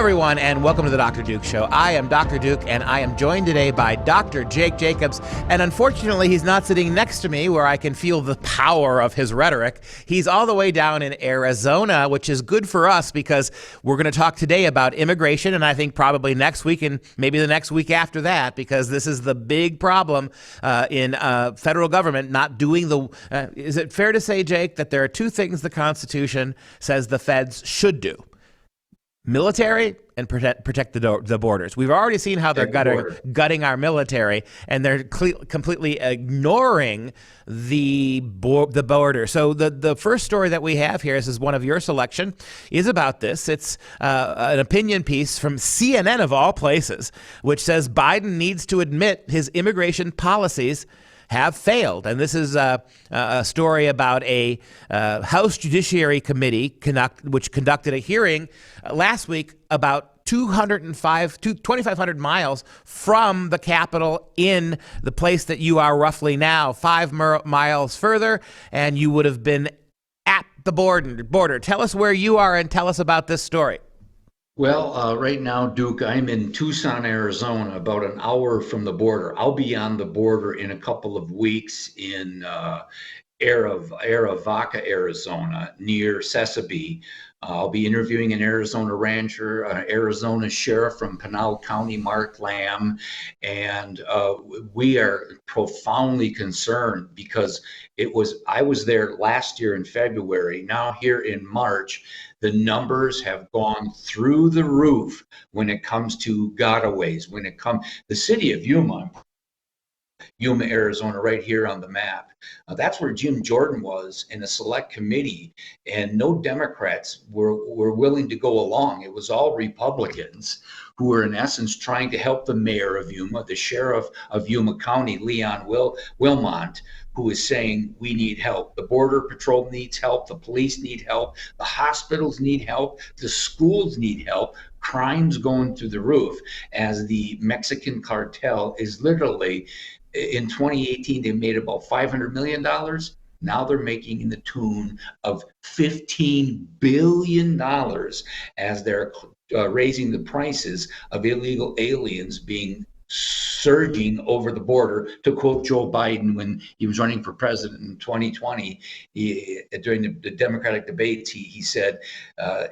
everyone, and welcome to the Dr. Duke Show. I am Dr. Duke, and I am joined today by Dr. Jake Jacobs. And unfortunately, he's not sitting next to me where I can feel the power of his rhetoric. He's all the way down in Arizona, which is good for us because we're going to talk today about immigration, and I think probably next week and maybe the next week after that, because this is the big problem in federal government not doing the... is it fair to say, Jake, that there are two things the Constitution says the feds should do? Military and protect the borders. We've already seen how they're gutting our military, and they're completely ignoring the border. So the first story that we have here is one of your selection, is about this. It's an opinion piece from CNN of all places, which says Biden needs to admit his immigration policies have failed. And this is a story about a House Judiciary Committee which conducted a hearing last week about 2,500 miles from the Capitol in the place that you are roughly now, 5 miles further, and you would have been at the border. Tell us where you are and tell us about this story. Well, right now, Duke, I'm in Tucson, Arizona, about an hour from the border. I'll be on the border in a couple of weeks in Arivaca, Arizona, near Chesapeake. I'll be interviewing an Arizona rancher, an Arizona sheriff from Pinal County, Mark Lamb, and we are profoundly concerned because I was there last year in February. Now here in March, the numbers have gone through the roof when it comes to gotaways. The city of Yuma, Arizona, right here on the map. That's where Jim Jordan was in a select committee, and no Democrats were willing to go along. It was all Republicans who were in essence trying to help the mayor of Yuma, the sheriff of Yuma County, Leon Wilmont, who is saying we need help. The Border Patrol needs help. The police need help. The hospitals need help. The schools need help. Crime's going through the roof as the Mexican cartel is literally, in 2018, they made about $500 million. Now they're making in the tune of $15 billion as they're raising the prices of illegal aliens being surging over the border. To quote Joe Biden when he was running for president in 2020, during the Democratic debates, he said,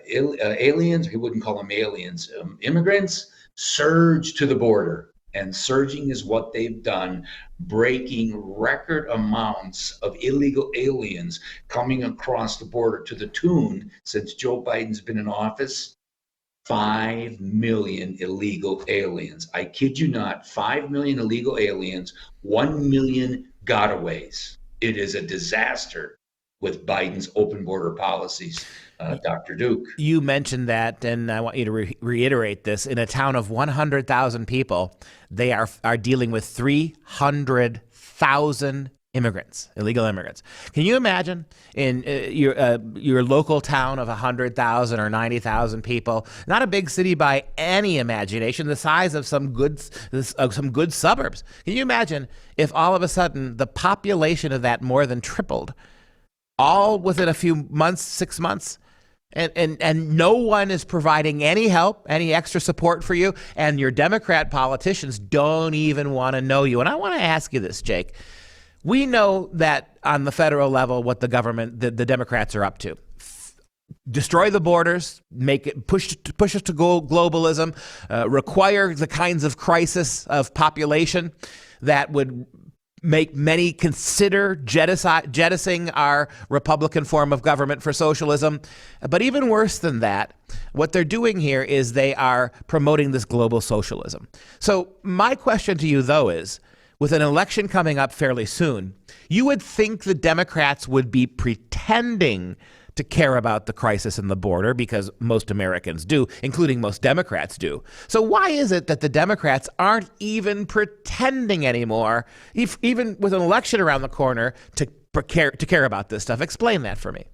aliens, he wouldn't call them aliens, immigrants surge to the border. And surging is what they've done, breaking record amounts of illegal aliens coming across the border to the tune, since Joe Biden's been in office, 5 million illegal aliens. I kid you not, 5 million illegal aliens, 1 million gotaways. It is a disaster with Biden's open border policies. Dr. Duke. You mentioned that, and I want you to reiterate this. In a town of 100,000 people, they are dealing with 300,000 immigrants, illegal immigrants. Can you imagine in your local town of 100,000 or 90,000 people, not a big city by any imagination, the size of some good suburbs? Can you imagine if all of a sudden the population of that more than tripled, all within a few months, 6 months? And no one is providing any help, any extra support for you, and your Democrat politicians don't even want to know you. And I want to ask you this, Jake. We know that on the federal level what the government, the Democrats are up to. Destroy the borders, make it push us to globalism, require the kinds of crisis of population that would make many consider jettisoning our Republican form of government for socialism. But even worse than that, what they're doing here is they are promoting this global socialism. So my question to you, though, is, with an election coming up fairly soon, you would think the Democrats would be pretending to care about the crisis in the border, because most Americans do, including most Democrats do. So why is it that the Democrats aren't even pretending anymore, even with an election around the corner, to care about this stuff? Explain that for me.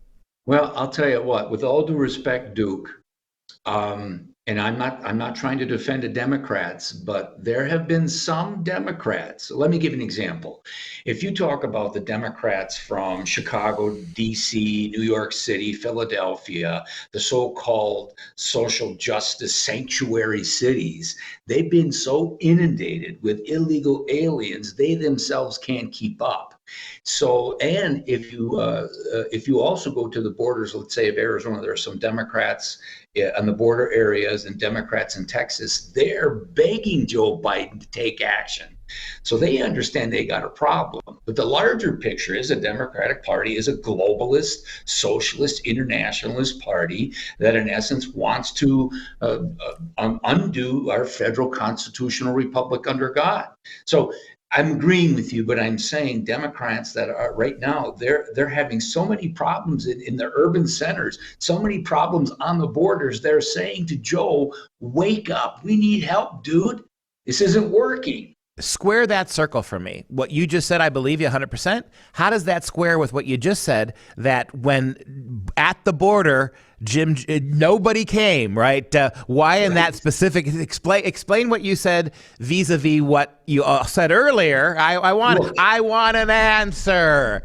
Well, I'll tell you what, with all due respect, Duke, and and I'm not trying to defend the Democrats, but there have been some Democrats. Let me give an example. If you talk about the Democrats from Chicago, DC, New York City, Philadelphia, the so-called social justice sanctuary cities, they've been so inundated with illegal aliens, they themselves can't keep up. So, and if you also go to the borders, let's say of Arizona, there are some Democrats on the border areas and Democrats in Texas. They're begging Joe Biden to take action. So they understand they got a problem. But the larger picture is the Democratic Party is a globalist, socialist, internationalist party that, in essence, wants to undo our federal constitutional republic under God. So I'm agreeing with you, but I'm saying Democrats that are right now, they're having so many problems in the urban centers, so many problems on the borders. They're saying to Joe, wake up. We need help, dude. This isn't working. Square that circle for me. What you just said, I believe you 100%. How does that square with what you just said, that when at the border, Jim, nobody came, right? Why in that specific, explain what you said vis-a-vis what you said earlier. I want an answer.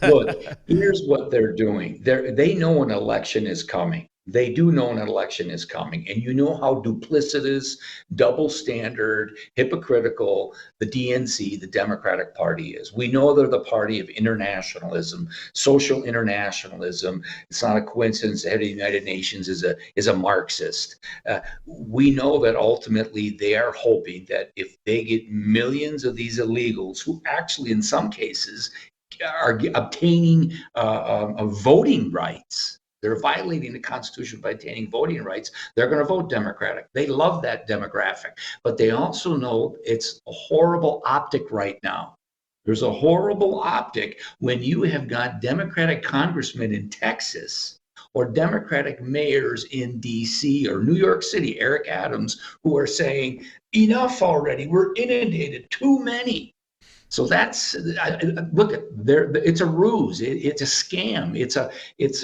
Look, here's what they're doing. They know an election is coming. They do know an election is coming. And you know how duplicitous, double standard, hypocritical the DNC, the Democratic Party, is. We know they're the party of internationalism, social internationalism. It's not a coincidence the head of the United Nations is a Marxist. We know that ultimately they are hoping that if they get millions of these illegals, who actually in some cases are obtaining voting rights, they're violating the Constitution by obtaining voting rights, they're going to vote Democratic. They love that demographic, but they also know it's a horrible optic right now. There's a horrible optic when you have got Democratic congressmen in Texas or Democratic mayors in DC or New York City, Eric Adams, who are saying, enough already, we're inundated, too many. So that's look at there. It's a ruse. It's a scam. It's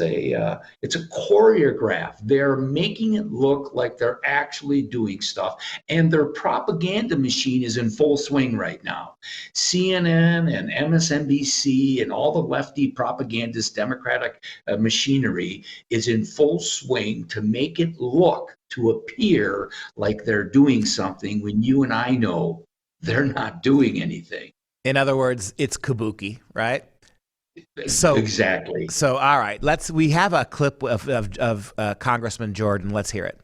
a choreograph. They're making it look like they're actually doing stuff, and their propaganda machine is in full swing right now. CNN and MSNBC and all the lefty propagandist Democratic machinery is in full swing to make it look, to appear like they're doing something when you and I know they're not doing anything. In other words, it's kabuki, right? So exactly. So all right, we have a clip of Congressman Jordan. Let's hear it.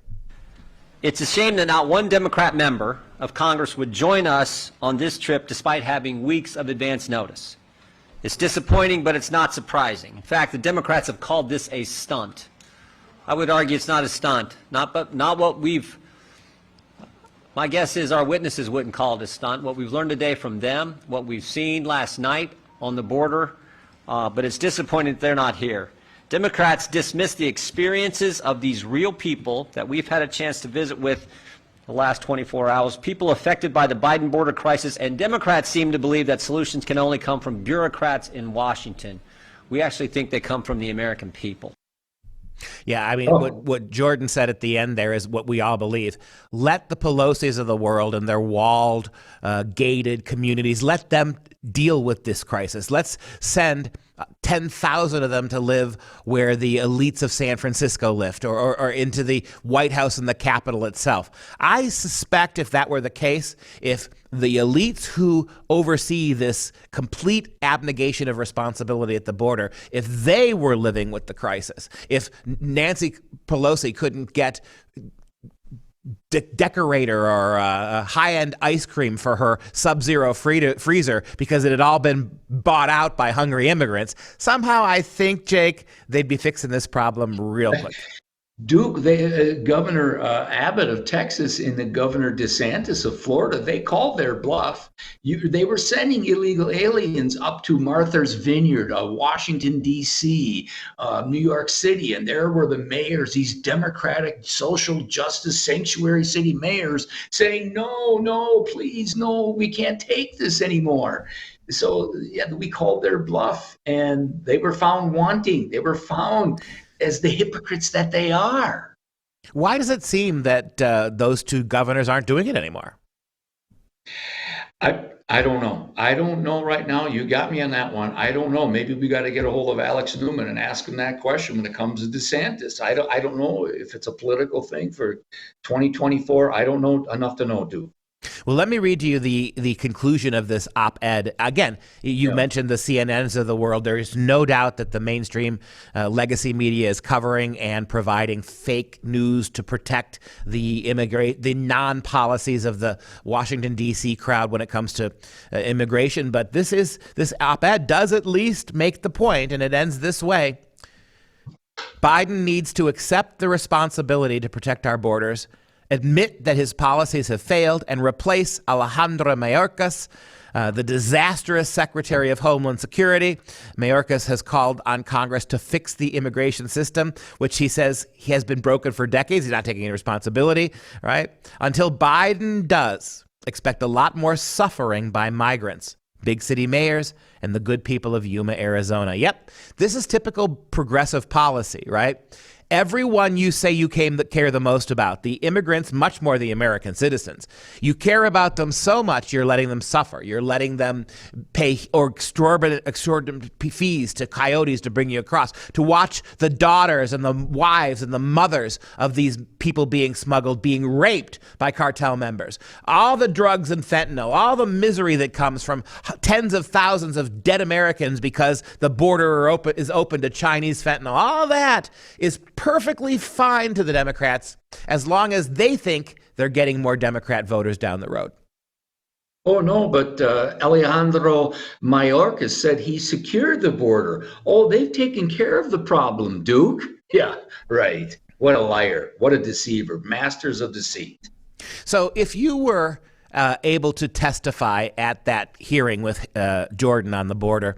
It's a shame that not one Democrat member of Congress would join us on this trip despite having weeks of advance notice. It's disappointing, but it's not surprising. In fact, the Democrats have called this a stunt. I would argue it's not a stunt, not what we've. My guess is our witnesses wouldn't call it a stunt. What we've learned today from them, what we've seen last night on the border, but it's disappointing that they're not here. Democrats dismiss the experiences of these real people that we've had a chance to visit with the last 24 hours, people affected by the Biden border crisis, and Democrats seem to believe that solutions can only come from bureaucrats in Washington. We actually think they come from the American people. Yeah, I mean, what Jordan said at the end there is what we all believe. Let the Pelosis of the world and their walled, gated communities, let them deal with this crisis. Let's send 10,000 of them to live where the elites of San Francisco lived, or into the White House and the Capitol itself. I suspect if that were the case, if the elites who oversee this complete abnegation of responsibility at the border, if they were living with the crisis, if Nancy Pelosi couldn't get decorator or high-end ice cream for her sub-zero freezer because it had all been bought out by hungry immigrants, somehow I think, Jake, they'd be fixing this problem real quick. Duke, Governor Abbott of Texas and the Governor DeSantis of Florida, they called their bluff. They were sending illegal aliens up to Martha's Vineyard, Washington, D.C., New York City, and there were the mayors, these Democratic social justice sanctuary city mayors saying, no, please, no, we can't take this anymore. So yeah, we called their bluff, and they were found wanting. They were found as the hypocrites that they are. Why does it seem that those two governors aren't doing it anymore? I don't know. I don't know right now. You got me on that one. I don't know. Maybe we got to get a hold of Alex Newman and ask him that question when it comes to DeSantis. I don't know if it's a political thing for 2024. I don't know enough to know, dude. Well, let me read to you the conclusion of this op-ed. Again, you mentioned the CNNs of the world. There is no doubt that the mainstream legacy media is covering and providing fake news to protect the non-policies of the Washington, D.C. crowd when it comes to immigration. But this op-ed does at least make the point, and it ends this way. Biden needs to accept the responsibility to protect our borders, admit that his policies have failed, and replace Alejandro Mayorkas, the disastrous Secretary of Homeland Security. Mayorkas has called on Congress to fix the immigration system, which he says he has been broken for decades. He's not taking any responsibility, right? Until Biden does, expect a lot more suffering by migrants, big city mayors, and the good people of Yuma, Arizona. Yep, this is typical progressive policy, right? Everyone you say you care the most about, the immigrants, much more the American citizens. You care about them so much, you're letting them suffer. You're letting them pay exorbitant fees to coyotes to bring you across, to watch the daughters and the wives and the mothers of these people being smuggled, being raped by cartel members. All the drugs and fentanyl, all the misery that comes from tens of thousands of dead Americans because the border is open to Chinese fentanyl. All that is perfectly fine to the Democrats as long as they think they're getting more Democrat voters down the road. Oh, no, but Alejandro Mayorkas said he secured the border. Oh, they've taken care of the problem, Duke. Yeah, right. What a liar. What a deceiver. Masters of deceit. So if you were able to testify at that hearing with Jordan on the border,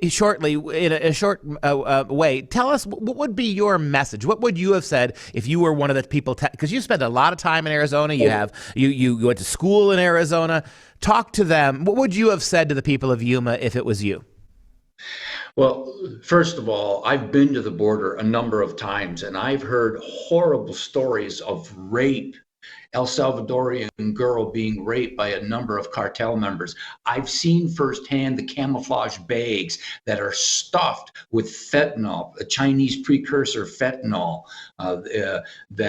shortly, in a short way, tell us what would be your message? What would you have said if you were one of the people? Because you spent a lot of time in Arizona. You went to school in Arizona. Talk to them. What would you have said to the people of Yuma if it was you? Well, first of all, I've been to the border a number of times, and I've heard horrible stories of rape. El Salvadorian girl being raped by a number of cartel members. I've seen firsthand the camouflage bags that are stuffed with fentanyl, a Chinese precursor fentanyl that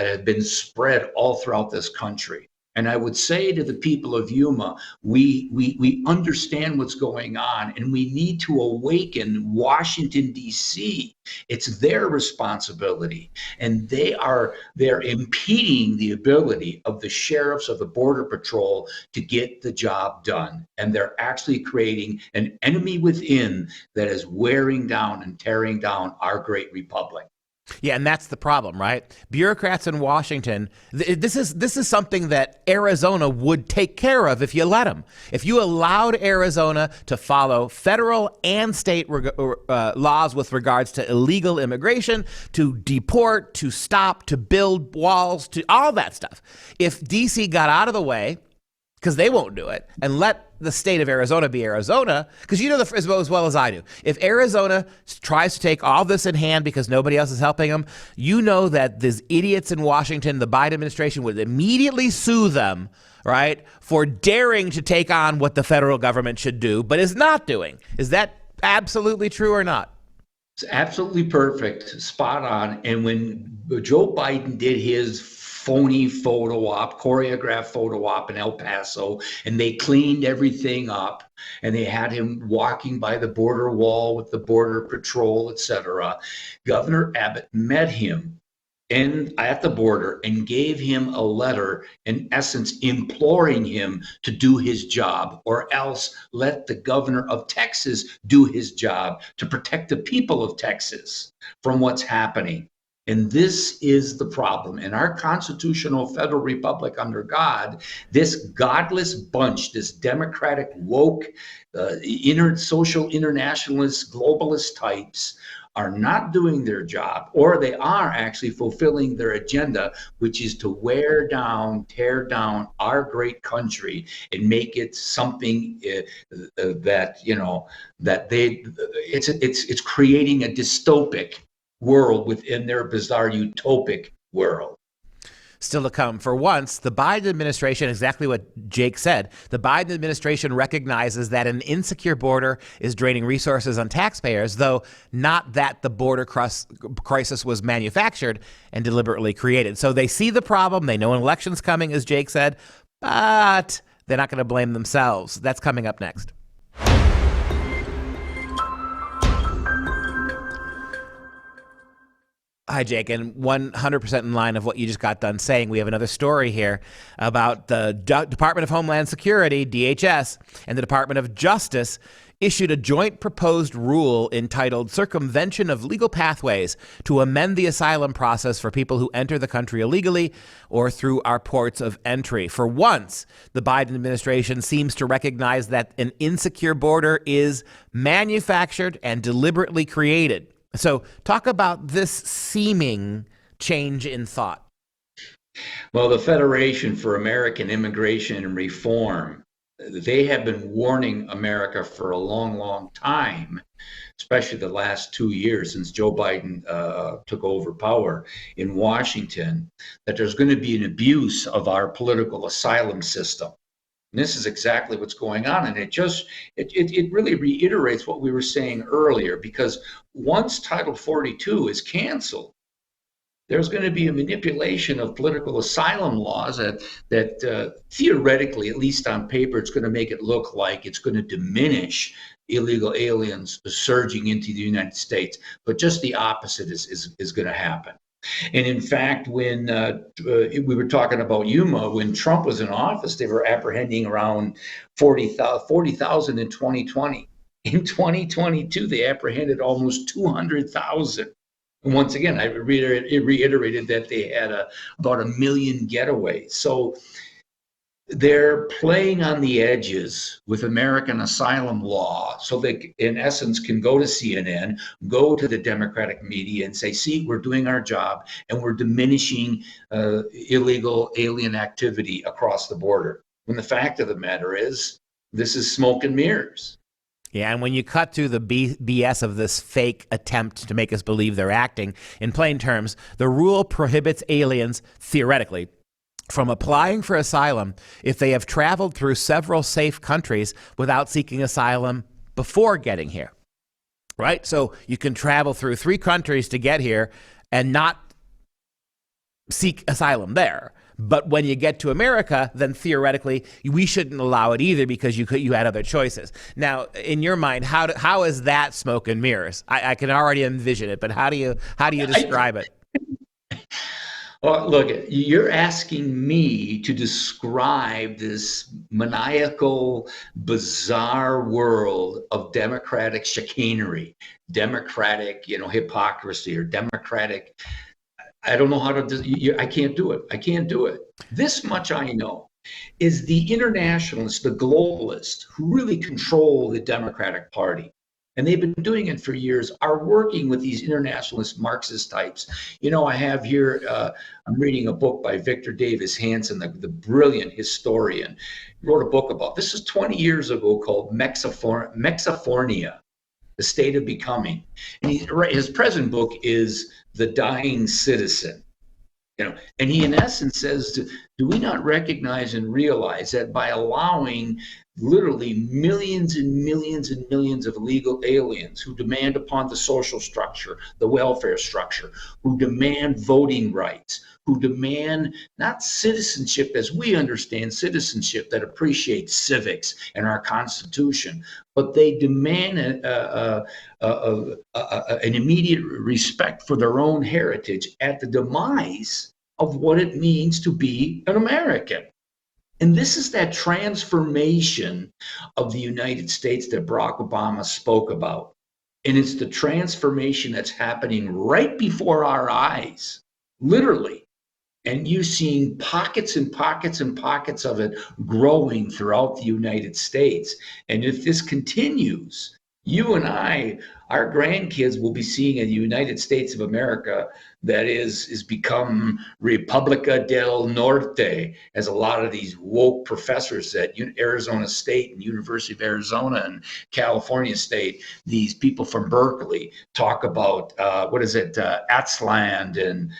have been spread all throughout this country. And I would say to the people of Yuma, we understand what's going on, and we need to awaken Washington, D.C. It's their responsibility, and they're impeding the ability of the sheriffs of the Border Patrol to get the job done. And they're actually creating an enemy within that is wearing down and tearing down our great republic. Yeah, and that's the problem, right? Bureaucrats in Washington, this is something that Arizona would take care of if you let them. If you allowed Arizona to follow federal and state laws with regards to illegal immigration, to deport, to stop, to build walls, to all that stuff. If D.C. got out of the way, because they won't do it, and let the state of Arizona be Arizona, because you know as well as I do, if Arizona tries to take all this in hand because nobody else is helping them, you know that these idiots in Washington, the Biden administration, would immediately sue them, right, for daring to take on what the federal government should do, but is not doing. Is that absolutely true or not? It's absolutely perfect, spot on. And when Joe Biden did his phony photo op, choreographed photo op in El Paso, and they cleaned everything up, and they had him walking by the border wall with the Border Patrol, etc. Governor Abbott met him at the border and gave him a letter, in essence, imploring him to do his job, or else let the governor of Texas do his job to protect the people of Texas from what's happening. And this is the problem. In our constitutional federal republic under God, this godless bunch, this democratic, woke, social internationalist, globalist types are not doing their job, or they are actually fulfilling their agenda, which is to wear down, tear down our great country and make it something it's creating a dystopic world within their bizarre utopic world. still to come. For once, the Biden administration, exactly what Jake said, the Biden administration recognizes that an insecure border is draining resources on taxpayers, though not that the border crisis was manufactured and deliberately created. So they see the problem. They know an election's coming, as Jake said, but they're not going to blame themselves. That's coming up next. Hi, Jake, and 100% in line of what you just got done saying, we have another story here about the Department of Homeland Security, DHS, and the Department of Justice issued a joint proposed rule entitled Circumvention of Legal Pathways to amend the asylum process for people who enter the country illegally or through our ports of entry. For once, the Biden administration seems to recognize that an insecure border is manufactured and deliberately created. So talk about this seeming change in thought. Well, the Federation for American Immigration and Reform, they have been warning America for a long, long time, especially the last 2 years since Joe Biden took over power in Washington, that there's going to be an abuse of our political asylum system. And this is exactly what's going on. And it really reiterates what we were saying earlier, because once Title 42 is canceled, there's going to be a manipulation of political asylum laws that theoretically, at least on paper, it's going to make it look like it's going to diminish illegal aliens surging into the United States. But just the opposite is going to happen. And in fact, when we were talking about Yuma, when Trump was in office, they were apprehending around 40,000 in 2020. In 2022, they apprehended almost 200,000. And once again, I reiterated that they had about 1 million getaways. So they're playing on the edges with American asylum law, so they, in essence, can go to CNN, go to the Democratic media and say, see, we're doing our job and we're diminishing illegal alien activity across the border. When the fact of the matter is, this is smoke and mirrors. Yeah, and when you cut through the BS of this fake attempt to make us believe they're acting, in plain terms, the rule prohibits aliens, theoretically, from applying for asylum if they have traveled through several safe countries without seeking asylum before getting here, right? So you can travel through 3 countries to get here and not seek asylum there. But when you get to America, then theoretically, we shouldn't allow it either because you had other choices. Now, in your mind, how is that smoke and mirrors? I can already envision it, but how do you describe it? Well, look, you're asking me to describe this maniacal, bizarre world of democratic chicanery, democratic, hypocrisy, or democratic. I don't know how to. I can't do it. I can't do it. This much I know is the internationalists, the globalists, who really control the Democratic Party, and they've been doing it for years, are working with these internationalist Marxist types. I have here, I'm reading a book by Victor Davis Hanson, the brilliant historian. He wrote a book about, this is 20 years ago, called Mexafornia, The State of Becoming. And his present book is The Dying Citizen. And he in essence says, do we not recognize and realize that by allowing literally millions and millions and millions of illegal aliens who demand upon the social structure, the welfare structure, who demand voting rights, who demand not citizenship as we understand citizenship that appreciates civics and our Constitution, but they demand an immediate respect for their own heritage at the demise of what it means to be an American. And this is that transformation of the United States that Barack Obama spoke about. And it's the transformation that's happening right before our eyes, literally. And you're seeing pockets and pockets and pockets of it growing throughout the United States. And if this continues, you and I, our grandkids will be seeing a United States of America that is become República del Norte, as a lot of these woke professors at Arizona State and University of Arizona and California State, these people from Berkeley talk about, Atzland and,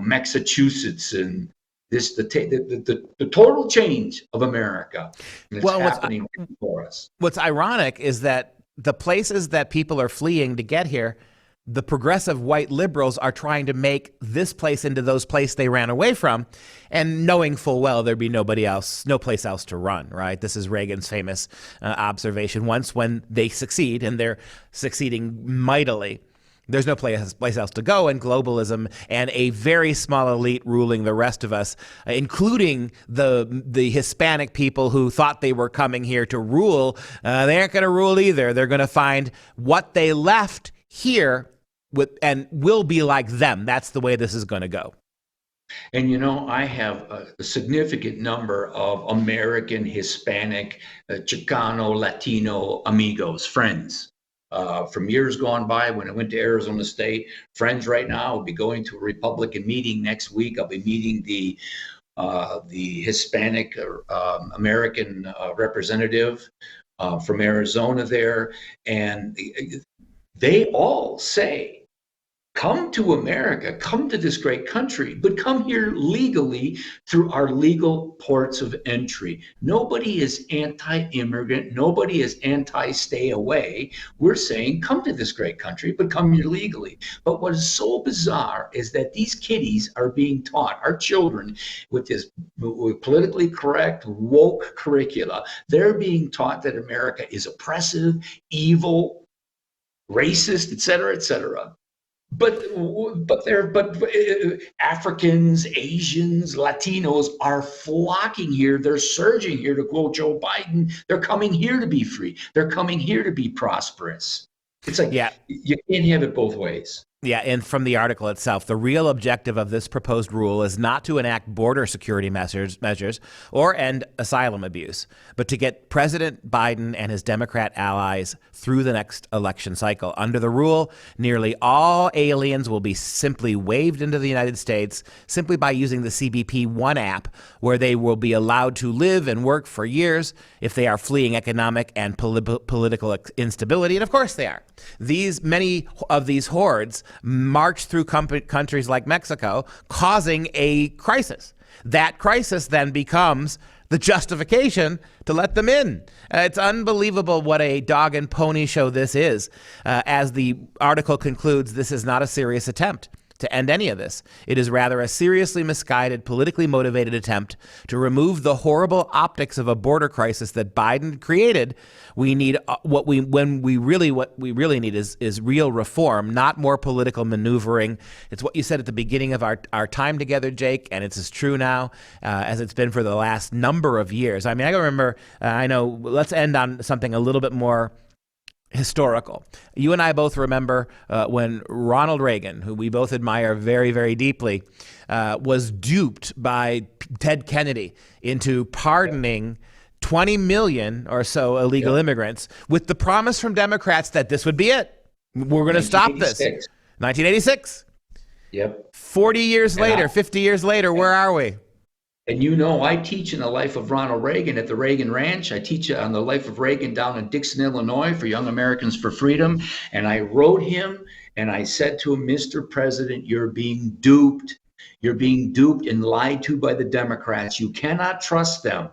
Massachusetts and the total change of America. And it's happening before us. What's ironic is that the places that people are fleeing to get here, the progressive white liberals are trying to make this place into those places they ran away from, and knowing full well there'd be no place else to run, right? This is Reagan's famous observation. Once when they succeed, and they're succeeding mightily, there's no place else to go, and globalism and a very small elite ruling the rest of us, including the Hispanic people who thought they were coming here to rule, they aren't going to rule either. They're going to find what they left here and will be like them. That's the way this is going to go. And, I have a significant number of American, Hispanic, Chicano, Latino amigos, friends. From years gone by when I went to Arizona State, friends right now. I'll be going to a Republican meeting next week. I'll be meeting the Hispanic American representative from Arizona there, and they all say, come to America, come to this great country, but come here legally through our legal ports of entry. Nobody is anti-immigrant. Nobody is anti-stay away. We're saying, come to this great country, but come here legally. But what is so bizarre is that these kiddies are being taught, our children, with this politically correct, woke curricula, they're being taught that America is oppressive, evil, racist, et cetera, et cetera. But Africans, Asians, Latinos are flocking here. They're surging here, to quote Joe Biden. They're coming here to be free. They're coming here to be prosperous. It's like, you can't have it both ways. Yeah, and from the article itself, the real objective of this proposed rule is not to enact border security measures or end asylum abuse, but to get President Biden and his Democrat allies through the next election cycle. Under the rule, nearly all aliens will be simply waived into the United States simply by using the CBP One app, where they will be allowed to live and work for years if they are fleeing economic and political instability. And of course they are. Many of these hordes march through countries like Mexico, causing a crisis. That crisis then becomes the justification to let them in. It's unbelievable what a dog and pony show this is. As the article concludes, this is not a serious attempt to end any of this. It is rather a seriously misguided, politically motivated attempt to remove the horrible optics of a border crisis that Biden created. We need what we really need is real reform, not more political maneuvering. It's what you said at the beginning of our time together, Jake, and it's as true now as it's been for the last number of years. I mean, I remember, let's end on something a little bit more historical. You and I both remember when Ronald Reagan, who we both admire very, very deeply, was duped by Ted Kennedy into pardoning 20 million or so illegal immigrants with the promise from Democrats that this would be it. We're going to stop this. 1986. Yep. 40 years later, 50 years later, where are we? And I teach in the life of Ronald Reagan at the Reagan Ranch. I teach on the life of Reagan down in Dixon, Illinois for Young Americans for Freedom. And I wrote him and I said to him, Mr. President, you're being duped. You're being duped and lied to by the Democrats. You cannot trust them.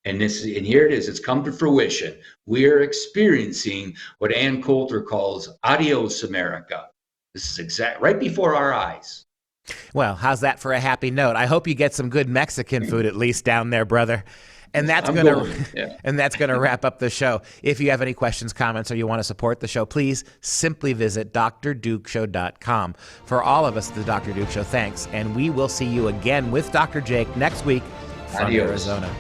And here it is. It's come to fruition. We are experiencing what Ann Coulter calls adios, America. This is right before our eyes. Well, how's that for a happy note? I hope you get some good Mexican food at least down there, brother. And that's going to wrap up the show. If you have any questions, comments, or you want to support the show, please simply visit drdukeshow.com. For all of us at the Dr. Duke Show, thanks. And we will see you again with Dr. Jake next week from Arizona.